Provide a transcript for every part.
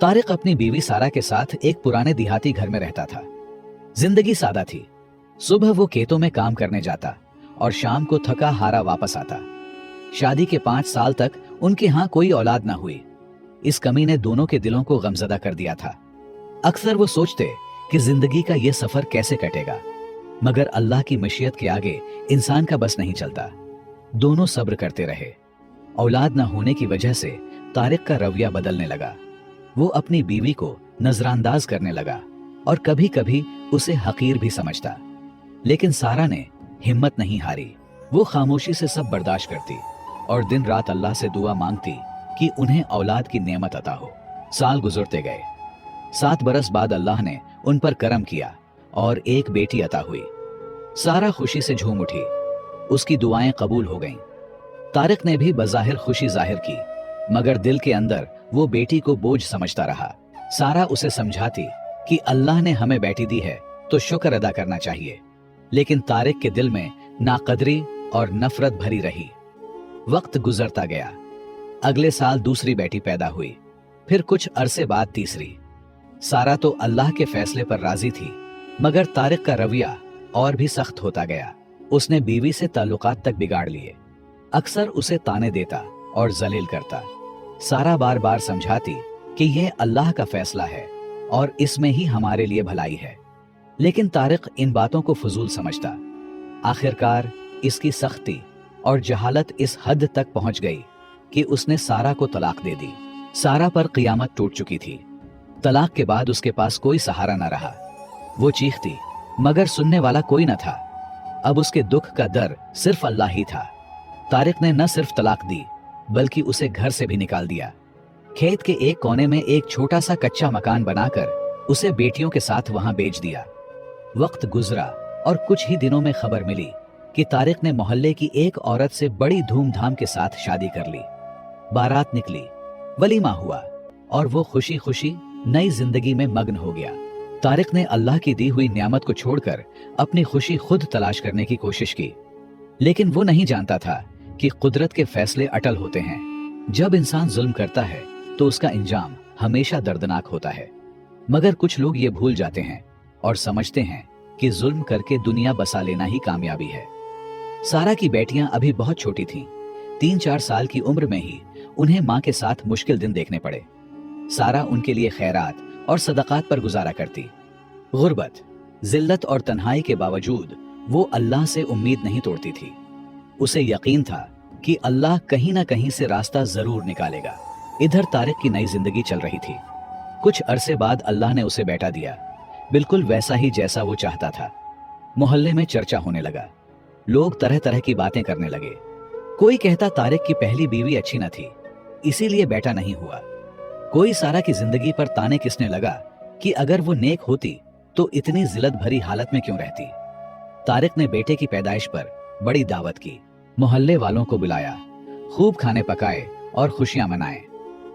तारिक अपनी बीवी सारा के साथ एक पुराने देहाती घर में रहता था। जिंदगी सादा थी। सुबह वो खेतों में काम करने जाता और शाम को थका हारा वापस आता। शादी के 5 साल तक उनके यहाँ कोई औलाद ना हुई। इस कमी ने दोनों के दिलों को गमजदा कर दिया था। अक्सर वो सोचते कि जिंदगी का ये सफर कैसे कटेगा, मगर अल्लाह की मशीयत के आगे इंसान का बस नहीं चलता। दोनों सब्र करते रहे। औलाद न होने की वजह से तारिक का रवैया बदलने लगा। वो अपनी बीवी को नजरअंदाज करने लगा और कभी कभी उसे हकीर भी समझता। लेकिन सारा ने हिम्मत नहीं हारी। वो खामोशी से सब बर्दाश्त करती और दिन रात अल्लाह से दुआ मांगती कि उन्हें औलाद की नेमत अता हो। साल गुजरते गए। 7 बरस बाद अल्लाह ने उन पर करम किया और एक बेटी अता हुई। सारा खुशी से झूम उठी। उसकी दुआएं कबूल हो गईं। तारिक ने भी बज़ाहिर खुशी जाहिर की, मगर दिल के अंदर वो बेटी को बोझ समझता रहा। सारा उसे समझाती कि अल्लाह ने हमें बेटी दी है तो शुक्र अदा करना चाहिए, लेकिन तारिक के दिल में नाकदरी और नफरत भरी रही। वक्त गुजरता गया। अगले साल दूसरी बेटी पैदा हुई, फिर कुछ अरसे बाद तीसरी। सारा तो अल्लाह के फैसले पर राजी थी, मगर तारिक का रवैया और भी सख्त होता गया। उसने बीवी से ताल्लुकात तक बिगाड़ लिए। अक्सर उसे ताने देता और जलील करता। सारा बार बार समझाती कि यह अल्लाह का फैसला है और इसमें ही हमारे लिए भलाई है, लेकिन तारिक इन बातों को फजूल समझता। आखिरकार इसकी सख्ती और जहालत इस हद तक पहुंच गई कि उसने सारा को तलाक दे दी। सारा पर क़ियामत टूट चुकी थी। तलाक के बाद उसके पास कोई सहारा न रहा। वो चीखती, मगर सुनने वाला कोई न था। अब उसके दुख का दर सिर्फ अल्लाह ही था। तारिक ने न सिर्फ तलाक दी, बल्कि उसे घर से भी निकाल दिया। खेत के एक कोने में एक छोटा सा कच्चा मकान बनाकर उसे बेटियों के साथ वहां बेच दिया। वक्त गुजरा और कुछ ही दिनों में खबर मिली कि तारिक ने मोहल्ले की एक औरत से बड़ी धूमधाम के साथ शादी कर ली। बारात निकली, वलीमा हुआ और वो खुशी खुशी नई जिंदगी में मग्न हो गया। तारिक ने अल्लाह की दी हुई नियामत को छोड़कर अपनी खुशी खुद तलाश करने की कोशिश की, लेकिन वो नहीं जानता था कि कुदरत के फैसले अटल होते हैं। जब इंसान जुल्म करता है तो उसका इंजाम हमेशा दर्दनाक होता है, मगर कुछ लोग ये भूल जाते हैं और समझते हैं कि जुल्म करके दुनिया बसा लेना ही कामयाबी है। सारा की बेटियां अभी बहुत छोटी थीं। 3-4 साल की उम्र में ही उन्हें माँ के साथ मुश्किल दिन देखने पड़े। सारा उनके लिए खैरात और सदकात पर गुजारा करती। गुर्बत, जिल्लत और तन्हाई के बावजूद वो अल्लाह से उम्मीद नहीं तोड़ती थी। उसे यकीन था कि अल्लाह कहीं ना कहीं से रास्ता जरूर निकालेगा। इधर तारिक की नई जिंदगी चल रही थी। कुछ अरसे बाद अल्लाह ने उसे बेटा दिया, बिल्कुल वैसा ही जैसा वो चाहता था। मोहल्ले में चर्चा होने लगा। लोग तरह तरह की बातें करने लगे। कोई कहता तारिक की पहली बीवी अच्छी न थी, इसीलिए बेटा नहीं हुआ। कोई सारा की जिंदगी पर ताने किसने लगा कि अगर वो नेक होती तो इतनी जिल्लत भरी हालत में क्यों रहती। तारिक ने बेटे की पैदाइश पर बड़ी दावत की, मोहल्ले वालों को बुलाया, खूब खाने पकाए और खुशियां मनाए।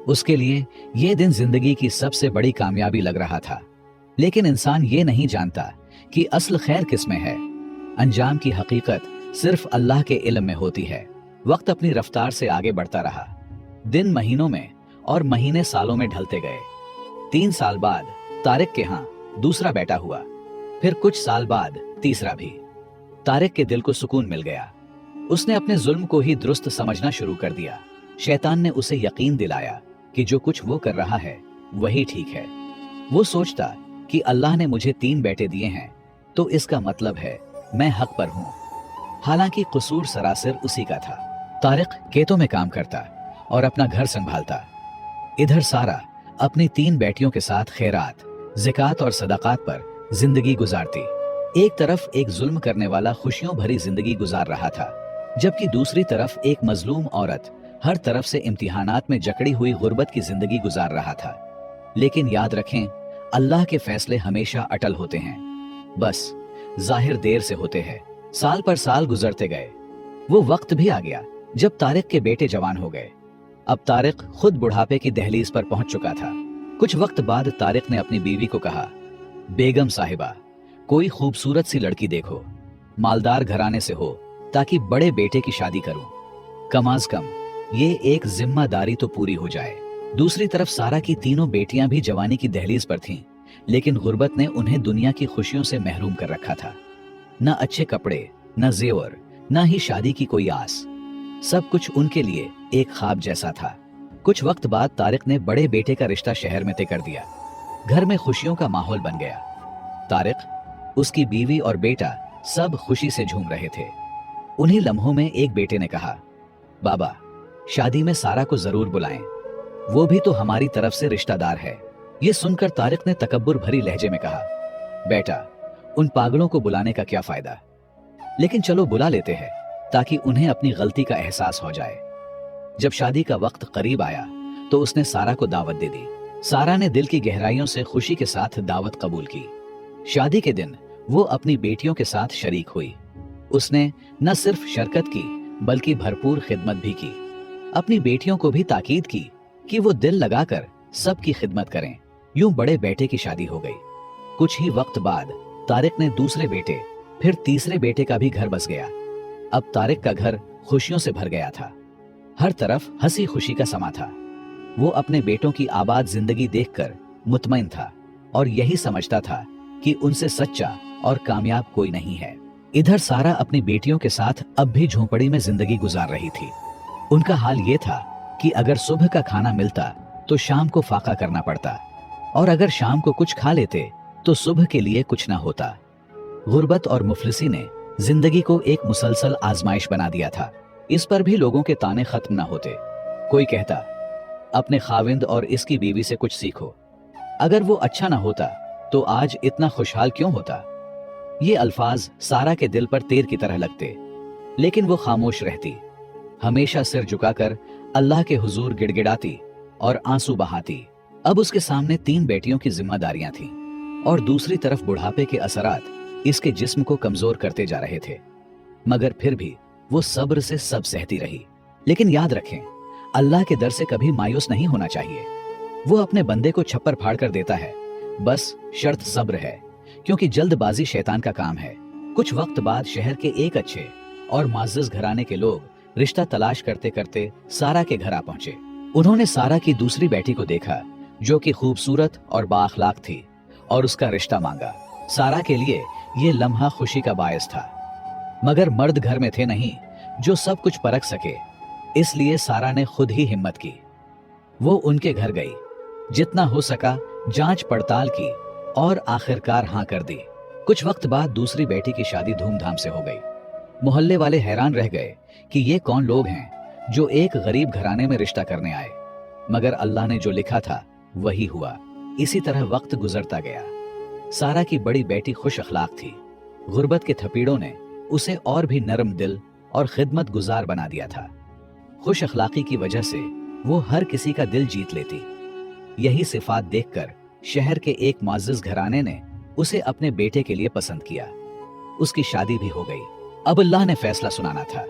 उसके लिए यह दिन जिंदगी की सबसे बड़ी कामयाबी लग रहा था। लेकिन इंसान ये नहीं जानता कि असल खैर किसमें है। अंजाम की हकीकत सिर्फ अल्लाह के इल्म में होती है। वक्त अपनी रफ्तार से आगे बढ़ता रहा। दिन महीनों में और महीने सालों में ढलते गए। 3 साल बाद तारिक के यहाँ दूसरा बेटा हुआ, फिर कुछ साल बाद तीसरा भी। तारिक के दिल को सुकून मिल गया। उसने अपने जुल्म को ही दुरुस्त समझना शुरू कर दिया। शैतान ने उसे यकीन दिलाया कि जो कुछ वो कर रहा है वही ठीक है। वो सोचता कि अल्लाह ने मुझे 3 बेटे दिए हैं तो इसका मतलब है मैं हक पर हूँ। हालांकि कसूर सरासर उसी का था। तारिक खेतों में काम करता और अपना घर संभालता। इधर सारा अपनी 3 बेटियों के साथ खैरात, ज़िकात और सदाकात पर जिंदगी गुजारती। एक तरफ एक जुल्म करने वाला खुशियों भरी जिंदगी गुजार रहा था, जबकि दूसरी तरफ एक मजलूम औरत हर तरफ से इम्तिहानात में जकड़ी हुई गुर्बत की जिंदगी गुजार रहा था। लेकिन याद रखें, अल्लाह के फैसले हमेशा अटल होते हैं, बस जाहिर देर से होते हैं। साल पर साल गुजरते गए। वो वक्त भी आ गया जब तारिक के बेटे जवान हो गए। अब तारिक खुद बुढ़ापे की दहलीज पर पहुंच चुका था। कुछ वक्त बाद तारिक ने अपनी बीवी को कहा, बेगम साहिबा, कोई खूबसूरत सी लड़की देखो, मालदार घराने से हो, ताकि बड़े बेटे की शादी करूं। कम आज कम ये एक जिम्मेदारी तो पूरी हो जाए। दूसरी तरफ सारा की तीनों बेटियां भी जवानी की दहलीज पर थीं, लेकिन गुर्बत ने उन्हें दुनिया की खुशियों से महरूम कर रखा था। न अच्छे कपड़े, न जेवर, न ही शादी की कोई आस। सब कुछ उनके लिए एक ख्वाब जैसा था। कुछ वक्त बाद तारिक ने बड़े बेटे का रिश्ता शहर में तय कर दिया। घर में खुशियों का माहौल बन गया। तारिक, उसकी बीवी और बेटा सब खुशी से झूम रहे थे। उन्हीं लम्हों में एक बेटे ने कहा, बाबा, शादी में सारा को जरूर बुलाएं, वो भी तो हमारी तरफ से रिश्तेदार है। ये सुनकर तारिक ने तकब्बुर भरी लहजे में कहा, बेटा, उन पागलों को बुलाने का क्या फायदा, लेकिन चलो बुला लेते हैं ताकि उन्हें अपनी गलती का एहसास हो जाए। जब शादी का वक्त करीब आया तो उसने सारा को दावत दे दी। सारा ने दिल की गहराइयों से खुशी के साथ दावत कबूल की। शादी के दिन वो अपनी बेटियों के साथ शरीक हुई। उसने न सिर्फ शिरकत की बल्कि भरपूर खिदमत भी की। अपनी बेटियों को भी ताकीद की कि वो दिल लगाकर सबकी खिदमत करें। यूं बड़े बेटे की शादी हो गई। कुछ ही वक्त बाद तारिक ने दूसरे बेटे, फिर तीसरे बेटे का भी घर बस गया। अब तारिक का घर खुशियों से भर गया था। हर तरफ हंसी खुशी का समा था। वो अपने बेटों की आबाद जिंदगी देखकर मुतमईन था और यही समझता था कि उनसे सच्चा और कामयाब कोई नहीं है। इधर सारा अपनी बेटियों के साथ अब भी झोंपड़ी में जिंदगी गुजार रही थी। उनका हाल ये था कि अगर सुबह का खाना मिलता तो शाम को फाका करना पड़ता, और अगर शाम को कुछ खा लेते तो सुबह के लिए कुछ ना होता। गुर्बत और मुफलिसी ने जिंदगी को एक मुसलसल आजमाइश बना दिया था। इस पर भी लोगों के ताने खत्म ना होते। कोई कहता, अपने खाविंद और इसकी बीवी से कुछ सीखो, अगर वो अच्छा ना होता तो आज इतना खुशहाल क्यों होता। ये अल्फाज सारा के दिल पर तीर की तरह लगते, लेकिन वो खामोश रहती, हमेशा सिर झुकाकर अल्लाह के हुजूर गिड़गिड़ाती और आंसू बहाती। अब उसके सामने 3 बेटियों की जिम्मेदारियां थीं और दूसरी तरफ बुढ़ापे के असरात इसके जिस्म को कमजोर करते जा रहे थे। मगर फिर भी वो सब्र से सब सहती रही। लेकिन याद रखें, अल्लाह के दर से कभी मायूस नहीं होना चाहिए। वो अपने बंदे को छप्पर फाड़ कर देता है, बस शर्त सब्र है, क्योंकि जल्दबाजी शैतान का काम है। कुछ वक्त बाद शहर के एक अच्छे और मुअज़्ज़ज़ घराने के लोग रिश्ता तलाश करते करते सारा के घर आ पहुंचे। उन्होंने सारा की दूसरी बेटी को देखा जो कि खूबसूरत और बाअखलाक थी, और उसका रिश्ता मांगा। सारा के लिए ये लम्हा खुशी का बायस था, मगर मर्द घर में थे नहीं जो सब कुछ परख सके। इसलिए सारा ने खुद ही हिम्मत की। वो उनके घर गई, जितना हो सका जांच पड़ताल की और आखिरकार हां कर दी। कुछ वक्त बाद दूसरी बेटी की शादी धूमधाम से हो गई। मोहल्ले वाले हैरान रह गए कि ये कौन लोग हैं जो एक गरीब घराने में रिश्ता करने आए। मगर अल्लाह ने जो लिखा था वही हुआ। इसी तरह वक्त गुजरता गया। सारा की बड़ी बेटी खुश अखलाक थी। गुर्बत के थपीड़ों ने उसे और भी नरम दिल और खिदमत गुजार बना दिया था। खुश अखलाकी की वजह से वो हर किसी का दिल जीत लेती। यही सिफात देखकर शहर के एक मुअज़्ज़ज़ घराने ने उसे अपने बेटे के लिए पसंद किया। उसकी शादी भी हो गई। अब अल्लाह ने फैसला सुनाना था।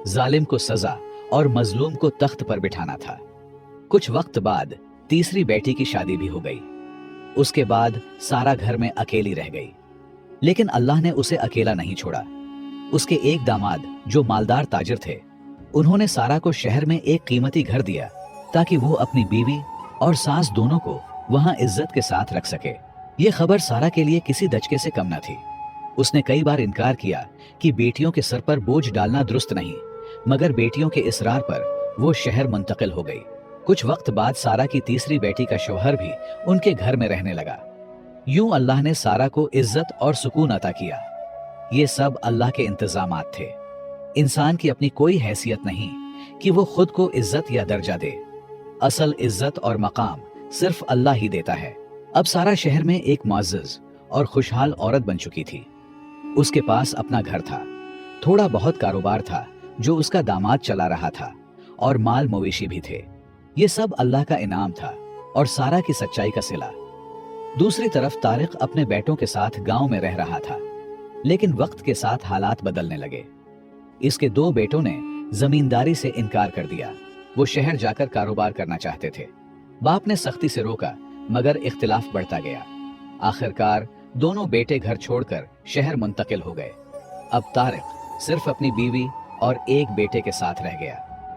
जालिम को सजा और मजलूम को तख्त पर बिठाना था। कुछ वक्त बाद तीसरी बेटी की शादी भी हो गई। उसके बाद सारा घर में अकेली रह गई। लेकिन अल्लाह ने उसे अकेला नहीं छोड़ा। उसके एक दामाद जो मालदार ताजिर थे, उन्होंने सारा को शहर में एक कीमती घर दिया ताकि वो अपनी बीवी और सास दोनों को वहां इज्जत के साथ रख सके। ये खबर सारा के लिए किसी दचके से कम न थी। उसने कई बार इनकार किया कि बेटियों के सर पर बोझ डालना दुरुस्त नहीं, मगर बेटियों के इसरार पर वो शहर मुंतकिल हो गई। कुछ वक्त बाद सारा की तीसरी बेटी का शौहर भी उनके घर में रहने लगा। यूं अल्लाह ने सारा को इज्जत और सुकून अता किया। ये सब अल्लाह के इंतजामात थे। इंसान की अपनी कोई हैसियत नहीं कि वो खुद को इज्जत या दर्जा दे। असल इज्जत और मकाम सिर्फ अल्लाह ही देता है। अब सारा शहर में एक मुअज़्ज़ज़ और खुशहाल औरत बन चुकी थी। उसके पास अपना घर था, थोड़ा बहुत कारोबार था जो उसका दामाद चला रहा था, और माल मवेशी भी थे। ये सब अल्लाह का इनाम था और सारा की सच्चाई का सिला। दूसरी तरफ तारिक अपने बेटों के साथ गांव में रह रहा था, लेकिन वक्त के साथ हालात बदलने लगे। इसके 2 बेटों ने जमींदारी से इनकार कर दिया। वो शहर जाकर कारोबार करना चाहते थे। बाप ने सख्ती से रोका, मगर इख्तिलाफ बढ़ता गया। आखिरकार दोनों बेटे घर छोड़कर शहर मुंतकिल हो गए। अब तारिक सिर्फ अपनी बीवी और एक बेटे के साथ रह गया।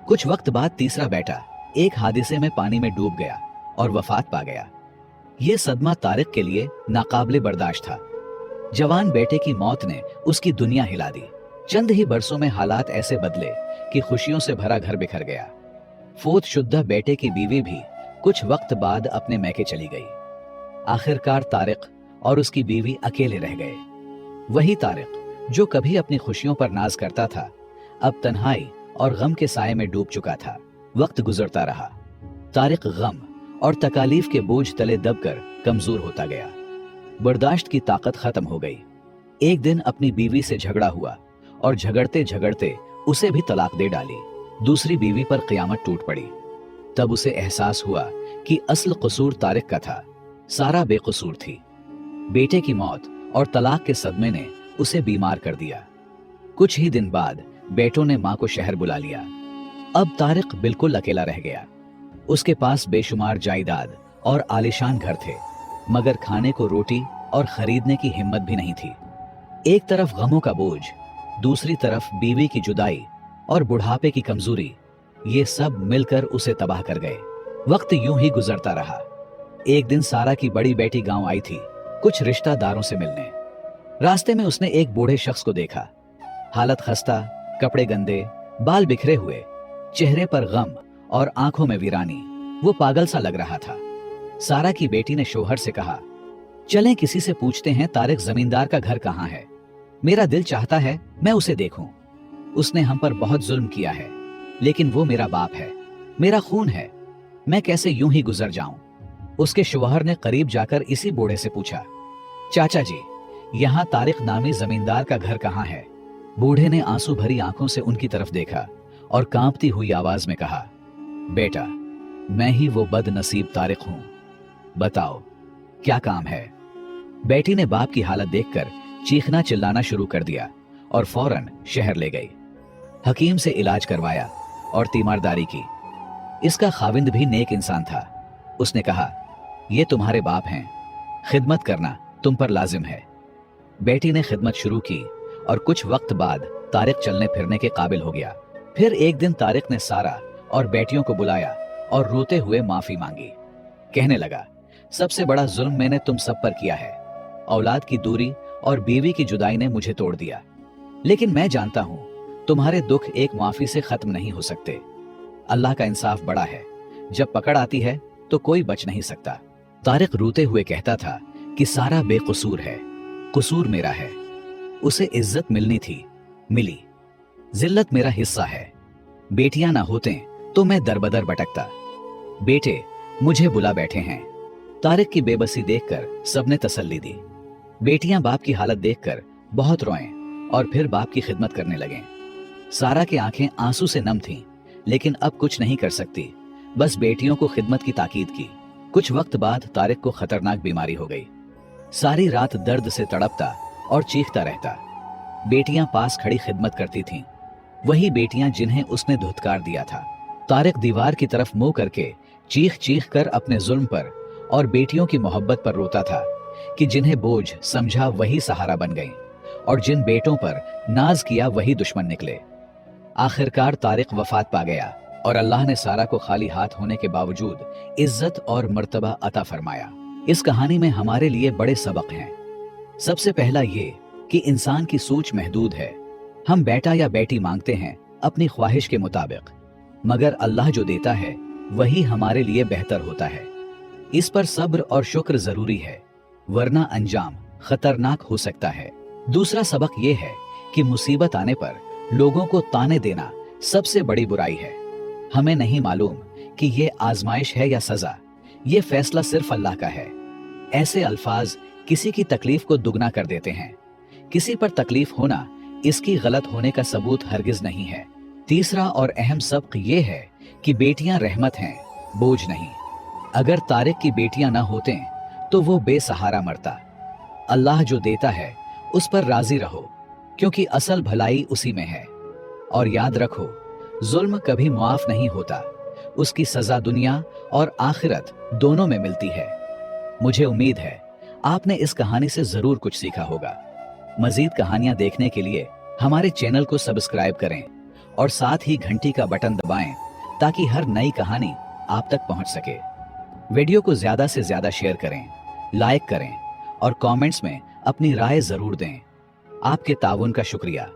कुछ वक्त बाद तीसरा बेटा एक हादसे में पानी में डूब गया और वफात पा गया। यह सदमा तारिक के लिए नाकाबिले बर्दाश्त था। जवान बेटे की मौत ने उसकी दुनिया हिला दी। चंद ही बरसों में हालात ऐसे बदले कि खुशियों से भरा घर बिखर गया। फोत शुद्ध बेटे की बीवी भी कुछ वक्त बाद अपने मैके चली गई। आखिरकार तारिक और उसकी बीवी अकेले रह गए। वही तारिक जो कभी अपनी खुशियों पर नाज करता था, अब तन्हाई और गम के साए में डूब चुका था। वक्त गुजरता रहा। तारिक गम और तकालीफ के बोझ तले दबकर कमजोर होता गया। बर्दाश्त की ताकत खत्म हो गई। एक दिन अपनी बीवी से झगड़ा हुआ और झगड़ते झगड़ते उसे भी तलाक दे डाली। दूसरी बीवी पर क़यामत टूट पड़ी। तब उसे एहसास हुआ कि असल कसूर तारिक का था, सारा बेकसूर थी। बेटे की मौत और तलाक के सदमे ने उसे बीमार कर दिया। कुछ ही दिन बाद बेटों ने मां को शहर बुला लिया। अब तारिक बिल्कुल अकेला रह गया। उसके पास बेशुमार जायदाद और आलीशान घर थे, मगर खाने को रोटी और खरीदने की हिम्मत भी नहीं थी। एक तरफ गमों का बोझ, दूसरी तरफ बीवी की जुदाई और बुढ़ापे की कमजोरी, ये सब मिलकर उसे तबाह कर गए। वक्त यूं ही गुजरता रहा। एक दिन सारा की बड़ी बेटी गांव आई थी कुछ रिश्तेदारों से मिलने। रास्ते में उसने एक बूढ़े शख्स को देखा। हालत खस्ता, कपड़े गंदे, बाल बिखरे हुए, चेहरे पर गम और आंखों में वीरानी। वो पागल सा लग रहा था। सारा की बेटी ने शोहर से कहा, चलें किसी से पूछते हैं तारिक जमींदार का घर कहाँ है। मेरा दिल चाहता है मैं उसे देखूं। उसने हम पर बहुत जुल्म किया है, लेकिन वो मेरा बाप है, मेरा खून है। मैं कैसे यूं ही गुजर जाऊं। उसके शौहर ने करीब जाकर इसी बूढ़े से पूछा, चाचा जी, यहाँ तारिक नामी जमींदार का घर कहाँ है। बूढ़े ने आंसू भरी आंखों से उनकी तरफ देखा और कांपती हुई आवाज में कहा, बेटा, मैं ही वो बदनसीब तारिक हूं। बताओ क्या काम है। बेटी ने बाप की हालत देखकर चीखना चिल्लाना शुरू कर दिया और फौरन शहर ले गई। हकीम से इलाज करवाया और तीमारदारी की। इसका खाविंद भी नेक इंसान था। उसने कहा, ये तुम्हारे बाप हैं, खिदमत करना तुम पर लाजिम है। बेटी ने खिदमत शुरू की और कुछ वक्त बाद तारिक चलने फिरने के काबिल हो गया। फिर एक दिन तारिक ने सारा और बेटियों को बुलाया और रोते हुए माफी मांगी। कहने लगा, सबसे बड़ा जुल्म मैंने तुम सब पर किया है। औलाद की दूरी और बीवी की जुदाई ने मुझे तोड़ दिया, लेकिन मैं जानता हूं तुम्हारे दुख एक माफी से खत्म नहीं हो सकते। अल्लाह का इंसाफ बड़ा है, जब पकड़ आती है तो कोई बच नहीं सकता। तारिक रोते हुए कहता था कि सारा बेकसूर है, कसूर मेरा है। उसे इज्जत मिलनी थी, मिली। जिल्लत मेरा हिस्सा है। बेटियां ना होते तो मैं दरबदर भटकता। बेटे मुझे बुला बैठे हैं। तारिक की बेबसी देखकर सबने तसल्ली दी। बेटियां बाप की हालत देखकर बहुत रोए और फिर बाप की खिदमत करने लगे। सारा की आंखें आंसू से नम थीं, लेकिन अब कुछ नहीं कर सकती, बस बेटियों को खिदमत की ताकीद की। कुछ वक्त बाद तारिक को खतरनाक बीमारी हो गई। सारी रात दर्द से तड़पता और चीखता रहता। बेटियां पास खड़ी खिदमत करती थीं, वही बेटियां जिन्हें उसने धुतकार दिया था। तारिक दीवार की तरफ मुंह करके चीख चीख कर अपने जुल्म पर और बेटियों की मोहब्बत पर रोता था कि जिन्हें बोझ समझा वही सहारा बन गईं और जिन बेटों पर नाज किया वही दुश्मन निकले। आखिरकार तारिक वफात पा गया और अल्लाह ने सारा को खाली हाथ होने के बावजूद इज्जत और मर्तबा अता फरमाया। इस कहानी में हमारे लिए बड़े सबक हैं। सबसे पहला ये कि इंसान की सोच महदूद है। हम बेटा या बेटी मांगते हैं अपनी ख्वाहिश के मुताबिक, मगर अल्लाह जो देता है वही हमारे लिए बेहतर होता है। इस पर सब्र और शुक्र जरूरी है, वरना अंजाम खतरनाक हो सकता है। दूसरा सबक ये है कि मुसीबत आने पर लोगों को ताने देना सबसे बड़ी बुराई है। हमें नहीं मालूम कि ये आजमाइश है या सजा, ये फैसला सिर्फ अल्लाह का है। ऐसे अल्फाज किसी की तकलीफ को दुगना कर देते हैं। किसी पर तकलीफ होना इसकी गलत होने का सबूत हरगिज नहीं है। तीसरा और अहम सबक ये है कि बेटियां रहमत हैं, बोझ नहीं। अगर तारिक की बेटियां ना होते तो वो बेसहारा मरता। अल्लाह जो देता है उस पर राजी रहो, क्योंकि असल भलाई उसी में है। और याद रखो, जुल्म कभी मुआफ नहीं होता, उसकी सजा दुनिया और आखिरत दोनों में मिलती है। मुझे उम्मीद है आपने इस कहानी से जरूर कुछ सीखा होगा। मजीद कहानियां देखने के लिए हमारे चैनल को सब्सक्राइब करें और साथ ही घंटी का बटन दबाएं ताकि हर नई कहानी आप तक पहुंच सके। वीडियो को ज्यादा से ज्यादा शेयर करें, लाइक करें और कमेंट्स में अपनी राय जरूर दें। आपके ताउन का शुक्रिया।